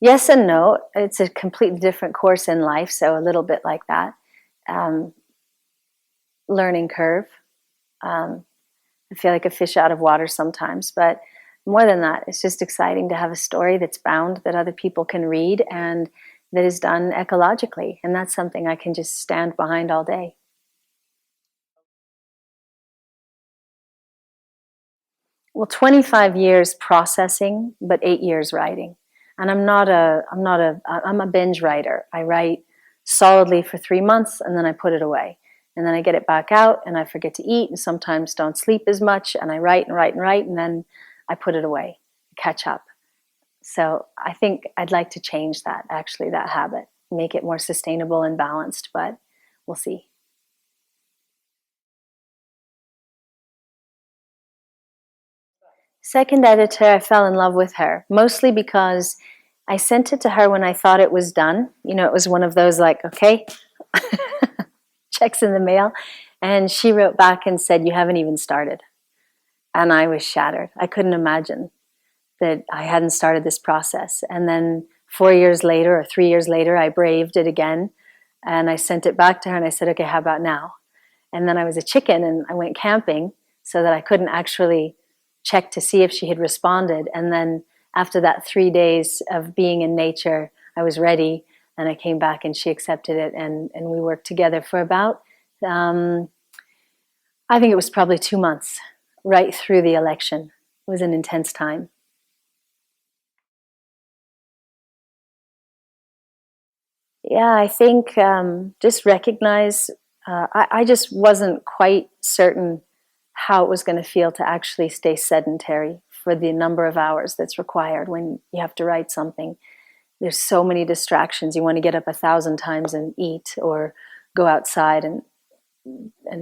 Yes and no. It's a completely different course in life, so a little bit like that. Um, Learning curve. Um, I feel like a fish out of water sometimes, but more than that, it's just exciting to have a story that's bound, that other people can read, and that is done ecologically. And that's something I can just stand behind all day. Well, 25 years processing, but 8 years writing. And I'm a binge writer. I write solidly for 3 months and then I put it away. And then I get it back out and I forget to eat and sometimes don't sleep as much. And I write and write and write and then I put it away, catch up. So I think I'd like to change that, actually, that habit, make it more sustainable and balanced, but we'll see. Second editor, I fell in love with her, mostly because I sent it to her when I thought it was done. You know, it was one of those like, okay, checks in the mail. And she wrote back and said, you haven't even started. And I was shattered. I couldn't imagine that I hadn't started this process. And then 4 years later or 3 years later, I braved it again. And I sent it back to her and I said, okay, how about now? And then I was a chicken and I went camping so that I couldn't actually check to see if she had responded. And then after that 3 days of being in nature, I was ready and I came back and she accepted it and we worked together for about, I think it was probably 2 months, right through the election. It was an intense time. Yeah, I think just recognize, I just wasn't quite certain how it was going to feel to actually stay sedentary for the number of hours that's required when you have to write something. There's so many distractions. You want to get up 1,000 times and eat or go outside and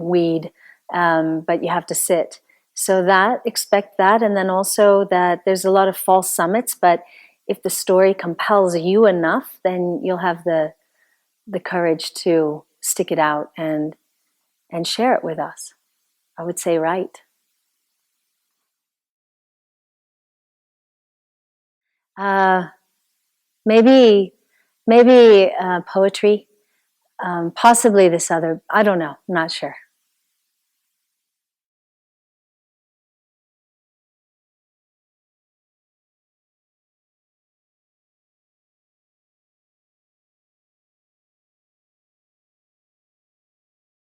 weed, but you have to sit. So that, expect that, and then also that there's a lot of false summits, but if the story compels you enough, then you'll have the courage to stick it out and share it with us. I would say right. Uh, maybe poetry, possibly this other. I don't know. I'm not sure.